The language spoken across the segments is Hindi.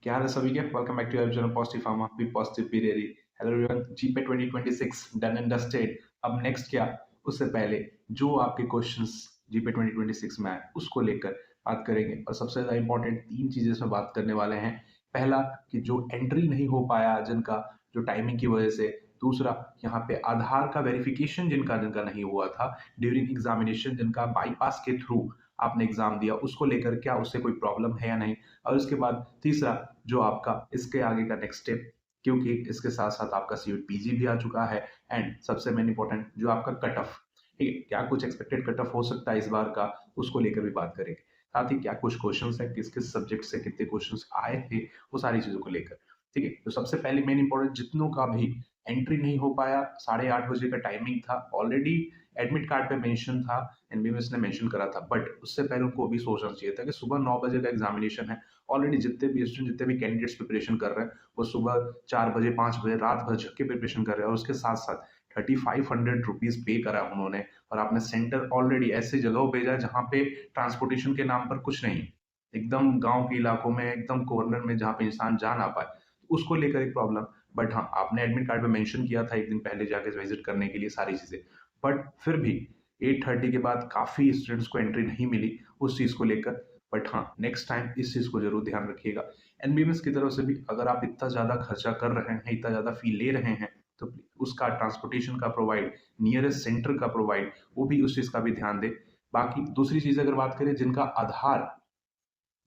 क्या हाल है सभी के? Welcome back to your channel positive pharma, B positive B ready. Hello everyone, GPAT 2026 done and dusted. अब नेक्स्ट क्या? उससे पहले जो आपके क्वेश्चंस जीपे 2026 में आए उसको लेकर बात करेंगे, और सबसे ज्यादा इंपॉर्टेंट तीन चीजें इसमें बात करने वाले हैं। पहला, कि जो एंट्री नहीं हो पाया जिनका, जो टाइमिंग की वजह से। दूसरा, यहाँ पे आधार का वेरिफिकेशन जिनका जिनका नहीं हुआ था ड्यूरिंग एग्जामिनेशन, जिनका बाईपास के थ्रू आपने एग्जाम दिया, उसको लेकर क्या उससे कोई प्रॉब्लम है या नहीं। और उसके बाद तीसरा, जो आपका इसके आगे का नेक्स्ट स्टेप, क्योंकि इसके साथ साथ आपका सीयूट पीजी भी आ चुका है। एंड सबसे मेन इंपॉर्टेंट, जो आपका कट ऑफ, ठीक है, क्या कुछ एक्सपेक्टेड कट ऑफ हो सकता है इस बार का, उसको लेकर भी बात करेंगे। साथ ही क्या कुछ क्वेश्चंस है, किस किस सब्जेक्ट से कितने क्वेश्चंस आए थे, वो सारी चीजों को लेकर। ठीक है, तो सबसे पहले मेन इंपॉर्टेंट, जितनों का भी एंट्री नहीं हो पाया, 8:30 बजे का टाइमिंग था, ऑलरेडी एडमिट कार्ड पे मेंशन था, एनबीएमएस ने मेंशन करा था, बट उससे पहले उनको भी सोचना चाहिए था कि सुबह 9 बजे का एग्जामिनेशन है। ऑलरेडी जितने भी स्टूडेंट, जितने भी कैंडिडेट्स प्रिपरेशन कर रहे हैं, वो सुबह 4 बजे 5 बजे रात भर जग के प्रिपरेशन कर रहे हैं, और उसके साथ साथ 3500 रुपीज पे करा उन्होंने। और आपने सेंटर ऑलरेडी ऐसे जगहों भेजा जहाँ पे ट्रांसपोर्टेशन के नाम पर कुछ नहीं, एकदम गांव के इलाकों में, एकदम कॉर्नर में, जहाँ पे इंसान जा ना पाए, तो उसको लेकर एक प्रॉब्लम। बट हाँ, आपने एडमिट कार्ड पे मेंशन किया था एक दिन पहले जाके विजिट करने के लिए सारी चीजें। बट फिर भी 8:30 के बाद काफी स्टूडेंट्स को एंट्री नहीं मिली उस चीज को लेकर। बट हाँ, नेक्स्ट टाइम इस चीज को जरूर ध्यान रखिएगा। एनबीएमएस की तरफ से भी अगर आप इतना ज्यादा खर्चा कर रहे हैं, इतना ज्यादा फी ले रहे हैं, तो उसका ट्रांसपोर्टेशन का प्रोवाइड, नियरेस्ट सेंटर का प्रोवाइड, वो भी उस चीज का भी ध्यान दे। बाकी दूसरी चीज अगर बात करें, जिनका आधार,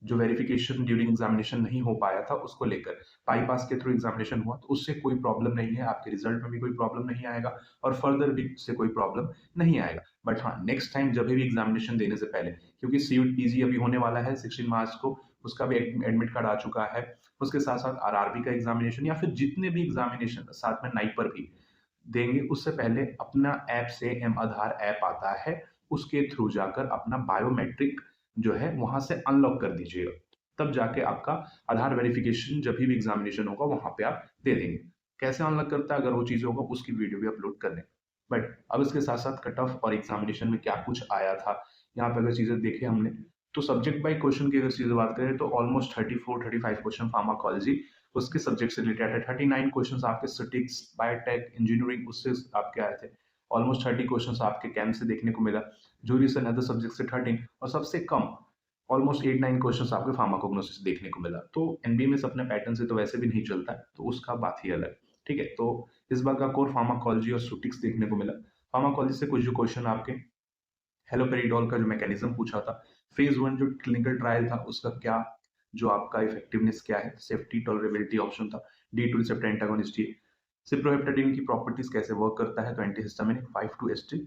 जो वेरिफिकेशन ड्यूरिंग एग्जामिनेशन नहीं हो पाया था, उसको लेकर बाईपास के थ्रू एग्जामिनेशन हुआ, तो उससे कोई प्रॉब्लम नहीं है, आपके रिजल्ट में भी कोई प्रॉब्लम नहीं आएगा, और फर्दर भी उससे कोई प्रॉब्लम नहीं आएगा। बट हाँ, नेक्स्ट टाइम जब भी एग्जामिनेशन देने से पहले, क्योंकि सीयूट पीजी अभी होने वाला है 16 मार्च को, उसका भी एडमिट कार्ड आ चुका है। उसके साथ साथ आरआरबी का एग्जामिनेशन, या फिर जितने भी एग्जामिनेशन साथ में नाइट पर भी देंगे, उससे पहले अपना ऐप से एम आधार ऐप आता है, उसके थ्रू जाकर अपना बायोमेट्रिक जो है वहां से अनलॉक कर दीजिएगा। तब जाके आपका आधार वेरिफिकेशन जब भी एग्जामिनेशन होगा वहां पे आप दे देंगे। कैसे अनलॉक करता है, अगर वो चीजें होगा उसकी वीडियो भी अपलोड कर दें। बट अब इसके साथ साथ कट ऑफ और एग्जामिनेशन में क्या कुछ आया था, यहाँ पे अगर चीजें देखें हमने, तो सब्जेक्ट बाई क्वेश्चन की अगर चीजें बात करें, तो ऑलमोस्ट 34-35 क्वेश्चन फार्माकोलॉजी उसके सब्जेक्ट से रिलेटेड है। 39 क्वेश्चन आपके स्टैटिस्टिक्स, बायोटेक, इंजीनियरिंग उससे आपके आए थे। ऑलमोस्ट 30 क्वेश्चन आपके कैम से देखने को मिला। जूरिस एंड अदर सब्जेक्ट से 13, और सबसे कम ऑलमोस्ट 8-9 क्वेश्चन आपके फार्माकोग्नोसिस देखने को मिला। तो एनबीएमएस अपने पैटर्न से तो वैसे भी नहीं चलता है, तो उसका बात ही अलग। ठीक है, तो इस बार का कोर फार्माकोलॉजी और स्टैटिस्टिक्स देखने को मिला। फार्माकोलॉजी से कुछ जो क्वेश्चन आपके, हेलोपेरिडोल का जो मैकेनिज्म पूछा था, फेज 1 जो क्लिनिकल ट्रायल था उसका क्या, जो आपका इफेक्टिवनेस क्या है, सेफ्टी, टॉलरेबिलिटी ऑप्शन था। D2 रिसेप्टर एंटागोनिस्ट ये, सिप्रोहेप्टाडीन की प्रॉपर्टीज कैसे वर्क करता है, तो एंटीहिस्टामिनिक 5-HT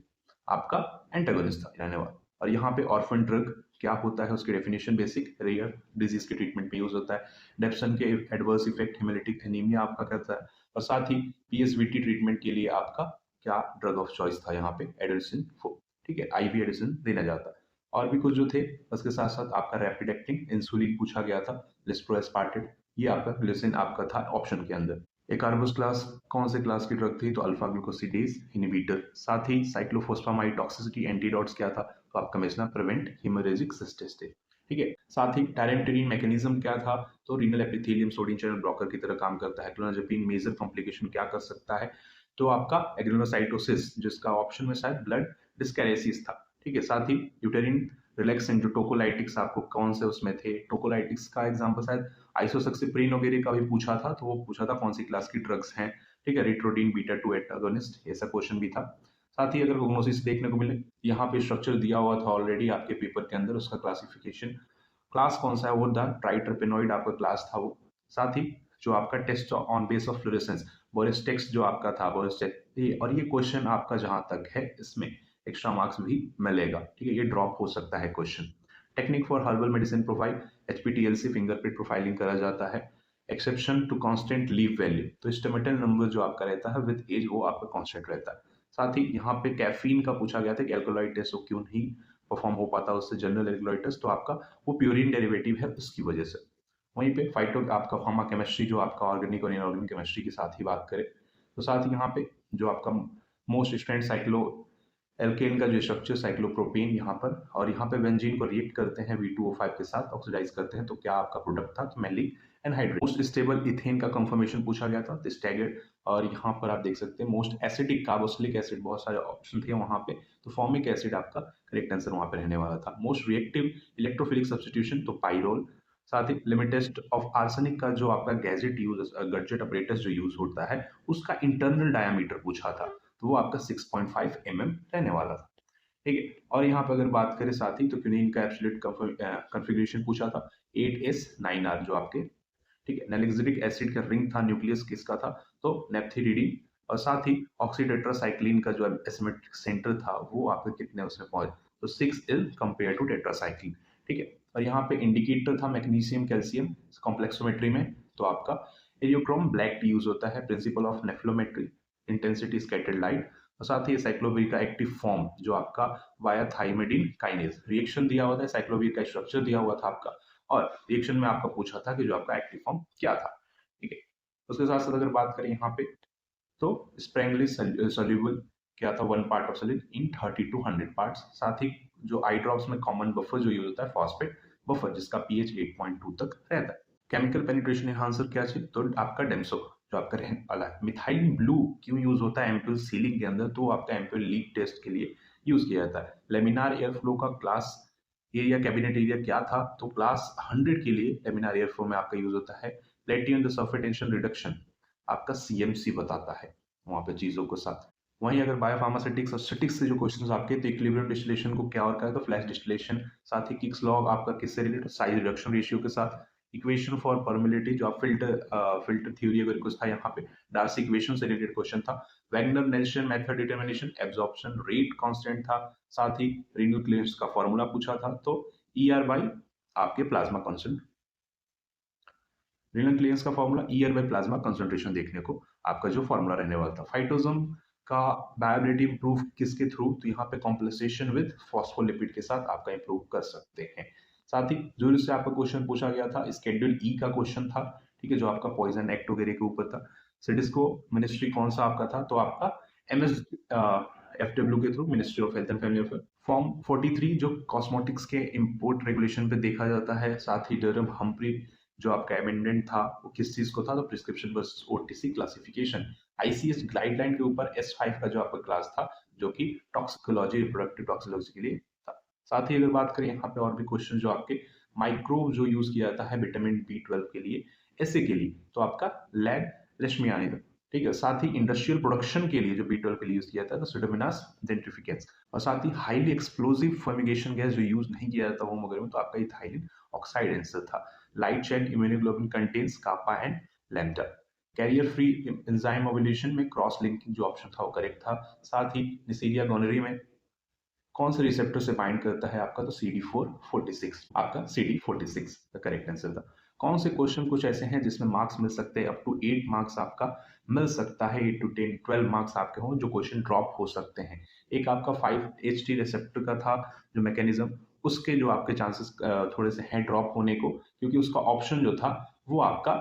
आपका एंटागोनिस्ट था रहने वाला। और यहाँ पे ऑर्फन ड्रग क्या होता है, उसकी डेफिनेशन, बेसिक रेयर डिजीज के ट्रीटमेंट में यूज होता है। डेप्सन के एडवर्स इफेक्ट, हेमोलिटिक एनीमिया आपका कहता है। और साथ ही पीएसवीटी ट्रीटमेंट के लिए आपका क्या ड्रग ऑफ चॉइस था, यहाँ पे एडोसिन 4। ठीक है, आईवी एडिसन देना जाता है। और भी कुछ जो थे, उसके साथ साथ आपका रैपिड एक्टिंग इंसुलिन पूछा गया था, लिस्ट्रोएस्पार्टेड, ये आपका ग्लिसिन आपका था ऑप्शन के अंदर। एक कार्बोस क्लास, कौन से क्लास की ड्रग थी, तो अल्फा ग्लूकोसिडेज इनहिबिटर। साथ ही साइक्लोफॉस्फामाइड टॉक्सिसिटी एंटीडॉट्स क्या था, तो आपका मेसना प्रिवेंट हेमोरेजिक सिस्टेस्टे। ठीक है, साथ ही टायरेंटेरिन मैकेनिज्म क्या था, तो renal epithelium sodium channel blocker की तरह काम करता है। क्लोनाजेपिन मेजर कॉम्प्लिकेशन क्या कर सकता है, तो आपका एग्रेनोसाइटोसिस, जिसका ऑप्शन में शायद ब्लड डिस्कैरेसिस था। ठीक है, साथ ही यूटेरिन रिलैक्सेंट, जो टोकोलाइटिक्स आपको कौन से उसमें थे, टोकोलाइटिक्स का एग्जांपल शायद आइसोसक्सिप्रिन वगैरह का भी पूछा था, तो वो पूछा था कौन सी क्लास की ड्रग्स हैं। ठीक है, रिट्रोडिन बीटा 2 एटागोनिस्ट, ऐसा क्वेश्चन भी था। साथ ही अगर प्रोग्नोसिस देखने को मिले, यहाँ पे स्ट्रक्चर दिया हुआ था ऑलरेडी आपके पेपर के अंदर, उसका क्लासिफिकेशन, क्लास कौन सा है, वो द ट्राइटरपेनॉइड आपका क्लास था वो। साथ ही जो आपका test on base of fluorescence, बोरेस्टेक्स जो आपका था, बोरेस्टेक्स, और ये क्वेश्चन आपका जहां तक है इसमें एक्स्ट्रा मार्क्स भी मिलेगा। ठीक है, ये ड्रॉप हो सकता है question. Technique for herbal medicine profile, HPTLC fingerprint profiling करा जाता है। Exception to constant leaf value, तो स्टेमेटल नंबर जो आपका रहता है विद एज, वो आपका कांस्टेंट रहता है। साथ ही यहाँ पे कैफीन का पूछा गया था कि एल्कोलॉइड टेस्ट वो क्यों नहीं परफॉर्म हो पाता उससे, जनरल एल्कोलॉइड टेस्ट, तो आपका वो प्यूरिन डेरिवेटिव है उसकी वजह से। वहीं पे फाइटो आपका फार्मा केमिस्ट्री, जो आपका ऑर्गेनिक और इनऑर्गेनिक केमिस्ट्री के साथ ही बात करें, तो साथ ही यहाँ पे जो आपका मोस्ट स्ट्रेंथ साइक्लो एल्केन का जो स्ट्रक्चर, साइक्लोप्रोपेन यहाँ पर, और यहाँ पे बेंजीन को रिएक्ट करते हैं V2O5 के साथ, ऑक्सीडाइज करते हैं, तो क्या आपका प्रोडक्ट था, तो mainly anhydride. Most stable ethane का कंफर्मेशन पूछा गया था, स्टैगर्ड। और यहाँ पर आप देख सकते हैं मोस्ट एसिडिक कार्बोक्सिलिक एसिड, बहुत सारे ऑप्शन थे वहाँ पे, तो फॉर्मिक एसिड आपका करेक्ट आंसर वहाँ पे रहने वाला था। मोस्ट रिएक्टिव इलेक्ट्रोफिलिक सब्स्टिट्यूशन तो पाइरोल। साथ ही लिमिट टेस्ट ऑफ आर्सेनिक का जो आपका गैजेट अपरेटस जो यूज होता है उसका इंटरनल डायामीटर पूछा था, तो वो आपका 6.5 mm रहने वाला था। ठीक है, और यहाँ पे अगर बात करें साथ ही तो क्विनीन का एब्सोल्यूट कॉन्फ़िगरेशन पूछा था 8s9r जो आपके, ठीक है। नैलिक्सिलिक एसिड का रिंग था, न्यूक्लियस किसका था, तो नेप्थीरिडीन। और साथ ही ऑक्सीटेट्रासाइक्लिन का जो एसिमेट्रिक सेंटर था वो आपके कितने उसमें पहुंचे, तो 6 इज कंपेयर टू टेट्रासाइक्लिन। ठीक है, और यहाँ पे इंडिकेटर था मैग्नीशियम कैल्शियम कॉम्प्लेक्सोमेट्री में, तो आपका एरियोक्रोम ब्लैक टी यूज होता है, principle of nephelometry, intensity scattered light. और साथ ही साइक्लोवीर का एक्टिव फॉर्म जो आपका वाया थाइमिडिन काइनेज, रिएक्शन दिया हुआ था, साइक्लोवीर का स्ट्रक्चर दिया हुआ था आपका, और रिएक्शन में आपका पूछा था कि जो आपका एक्टिव फॉर्म क्या था। ठीक है, उसके साथ साथ अगर बात करें यहाँ पे तो स्प्रेंगली सोल्यूबल क्या था, 1 part of solid in 30 to 100 parts. साथ ही जो आई ड्रॉप्स में कॉमन बफर जो यूज होता है फॉस्फेट बफर, जिसका पीएच 8.2 तक रहता है। केमिकल पेनिट्रेशन एनहांसर क्या चाहिए, तो आपका डेम्सो जो आपका रहने वाला है। मिथाइल ब्लू क्यों यूज होता है एम्प्यूल सीलिंग के अंदर, तो आपका एम्प्यूल लीक टेस्ट के लिए यूज किया जाता है। लेमिनार एयर फ्लो का क्लास एरिया कैबिनेट एरिया क्या था, तो क्लास 100 के लिए लेमिनार एयर फ्लो में आपका यूज होता है। प्लेटियम द सरफेस टेंशन रिडक्शन आपका सीएमसी बताता है वहां पे चीजों को साथ। वहीं अगर बायोफार्मास्यूटिक्स और स्टैटिक्स से जो क्वेश्चंस आपके, तो इक्विलिब्रियम डिस्टिलेशन को क्या और क्या है, तो फ्लैश डिस्टिलेशन। साथ ही किक्स लॉग आपका किससे रिलेटेड, साइज रिडक्शन रेशियो के साथ। इक्वेशन फॉर परमिलिटी जो आप फिल्टर थ्योरी अगर कुछ था यहाँ पे, डार्सी इक्वेशन से रिलेटेड क्वेश्चन था। Wagner Nelson method determination, absorption rate constant था। साथ ही रिन्यू क्लियरेंस का फॉर्मूला पूछा था, तो ईआर बाई आपके प्लाज्मा कॉन्सेंट्रेशन, रिनल क्लियरेंस का formula ER by plasma concentration देखने को आपका जो फॉर्मूला रहने वाला था। फाइटोसोम का बायोबिलिटी इंप्रूव किसके थ्रू, तो यहाँ पे कॉम्प्लेसेशन विद फॉस्फोलिपिड के साथ आपका इंप्रूव कर सकते हैं। साथ ही जो से आपका क्वेश्चन पूछा गया था स्केड्यूल ई का क्वेश्चन था, ठीक है, जो आपका पॉइजन एक्ट वगैरह के ऊपर था। सिडिस्को मिनिस्ट्री कौन सा आपका था, तो आपका एमएस एफडब्ल्यू के through, ministry of health and family welfare. Form 43 जो कॉस्मेटिक्स के इंपोर्ट रेगुलेशन पे देखा जाता है। साथ ही डरम हम्प्री जो आपका अमेंडमेंट था वो किस चीज को था, तो prescription versus OTC classification. ICS guideline के ऊपर S5 का जो आपका क्लास था, जो कि टॉक्सिकोलॉजी रिप्रोडक्टिव टॉक्सिकोलॉजी के लिए था। साथ ही अगर बात करें यहाँ पे और भी क्वेश्चन जो आपके, माइक्रोब जो यूज किया जाता है विटामिन B12 के लिए, ऐसे के लिए तो आपका लैग लेशमियानी था। ठीक है, साथ ही इंडस्ट्रियल प्रोडक्शन के लिए जो B12 के लिए यूज किया जाता है, तो सुडोमोनास जेंट्रिफिकेंस। और साथ ही हाईली एक्सप्लोसिव फर्मिगेशन गैस जो यूज नहीं किया जाता होम वगैरह में, तो आपका इथाइलिन ऑक्साइड आंसर था। Light chain immunoglobulin contains kappa and lambda. Carrier free enzyme ovulation में क्रॉस लिंकिंग जो ऑप्शन था वो करेक्ट था। साथ ही निसीरिया गोनोरी में कौन से रिसेप्टर से बाइंड करता है आपका, तो CD446, आपका CD46 द करेक्ट आंसर था। कौन से क्वेश्चन कुछ ऐसे हैं जिसमें मार्क्स मिल सकते हैं, अप टू 8 मार्क्स आपका मिल सकता है, 8 to 10 12 मार्क्स आपके हों, जो क्वेश्चन ड्रॉप हो सकते हैं। एक आपका 5HT रिसेप्टर का था जो मैकेनिज्म, उसके जो आपके चांसेस थोड़े से हैं ड्रॉप होने को, क्योंकि उसका ऑप्शन जो था वो आपका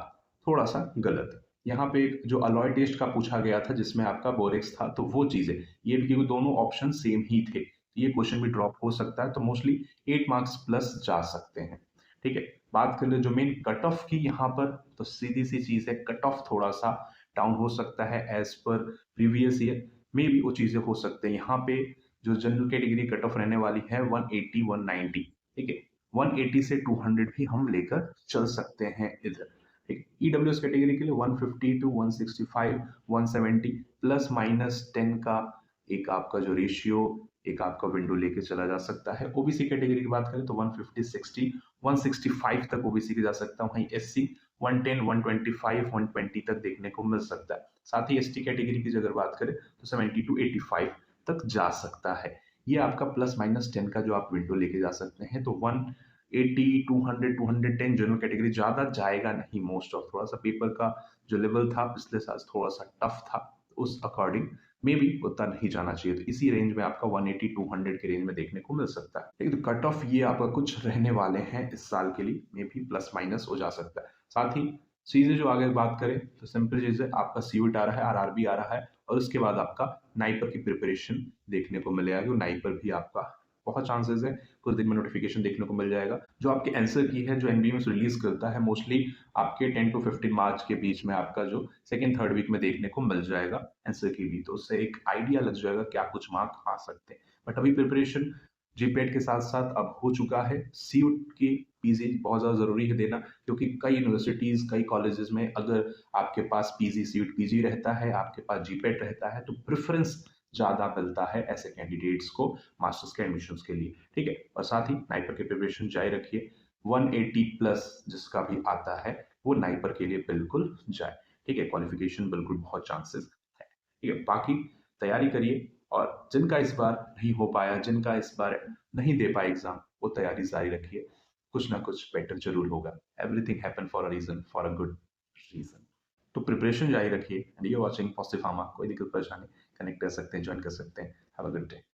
थोड़ा सा गलत है। यहाँ पे एक जो अलॉय टेस्ट का पूछा गया था जिसमें आपका बोरेक्स था, तो वो चीजें ये भी, क्योंकि दोनों ऑप्शन सेम ही थे, ये क्वेश्चन भी ड्रॉप हो सकता है, तो मोस्टली 8 मार्क्स प्लस जा सकते हैं। ठीक है, बात कर ले जो मेन कट ऑफ की यहाँ पर, तो सीधी सी चीज है, कट ऑफ थोड़ा सा डाउन हो सकता है एज पर प्रीवियस ईयर में भी, वो चीजें हो सकते हैं। यहाँ पे जो जनरल कैटेगरी कट ऑफ रहने वाली है 180 190, ठीक है, 180 से 200 भी हम लेकर चल सकते हैं इधर। ठीक, ईडब्ल्यूएस कैटेगरी के लिए 150 to 165 170 प्लस माइनस 10 का एक आपका जो रेशियो, एक आपका विंडो लेके चला जा सकता है। ओबीसी कैटेगरी की बात करें तो 150 60 165 तक ओबीसी के जा सकता है। वहीं एससी 110 125 120 तक देखने को मिल सकता है। साथ ही एसटी कैटेगरी की अगर बात करें तो 70 to 85 तक जा सकता है। ये आपका प्लस माइनस 10 का जो आप विंडो लेके जा सकते हैं। तो 180 200 210 जनरल कैटेगरी ज्यादा जाएगा नहीं मोस्ट ऑफ, थोड़ा सा पेपर का जो लेवल था पिछले साल थोड़ा सा टफ था, उस अकॉर्डिंग में भी उतना नहीं जाना चाहिए। तो इसी रेंज में आपका 180 200 के रेंज में देखने को मिल सकता है। लेकिन तो कट ऑफ ये आपका कुछ रहने वाले हैं इस साल के लिए, में भी प्लस माइनस हो जा सकता है। साथ ही चीजें जो आगे बात करें तो सिंपल चीज है, आपका सीयूट आ रहा है, आरआरबी आ रहा है, और उसके बाद आपका नाइपर की प्रिपरेशन देखने को मिलेगा, नाइपर भी आपका बहुत चांसेस है कुछ दिन में नोटिफिकेशन देखने को मिल जाएगा। जो आपके आंसर की है, जो एनबीएमएस रिलीज करता है, मोस्टली आपके 10 टू 15 मार्च के बीच में आपका जो सेकंड थर्ड वीक में देखने को मिल जाएगा आंसर की भी, तो उससे एक आइडिया लग जाएगा क्या कुछ मार्क आ सकते हैं। बट अभी प्रिपरेशन जीपेट के साथ साथ अब हो चुका है, सीयूट की पीजी बहुत ज़्यादा ज़रूरी है देना, क्योंकि कई यूनिवर्सिटीज़ कई कॉलेजेस में अगर आपके पास पीजी सीयूट पीजी रहता है, आपके पास जीपेट रहता है, तो प्रेफरेंस ज़्यादा मिलता है ऐसे कैंडिडेट्स को मास्टर्स के एडमिशन्स के लिए। ठीक है, और साथ ही नाइपर की प्रिपरेशन जारी रखिए। 180 प्लस जिसका भी आता है वो नाइपर के लिए बिल्कुल जाए। ठीक है, क्वालिफिकेशन बिल्कुल बहुत चांसेस है। ठीक है, बाकी तैयारी करिए, और जिनका इस बार नहीं हो पाया, जिनका इस बार नहीं दे पाए एग्जाम, वो तैयारी जारी रखिए, कुछ ना कुछ बेटर जरूर होगा। Everything happen for a reason, for a good reason. तो प्रिपरेशन जारी रखिए, and you watching positive pharma. कोई दिक्कत परेशानी कनेक्ट कर सकते हैं, ज्वाइन कर सकते हैं। Have a good day.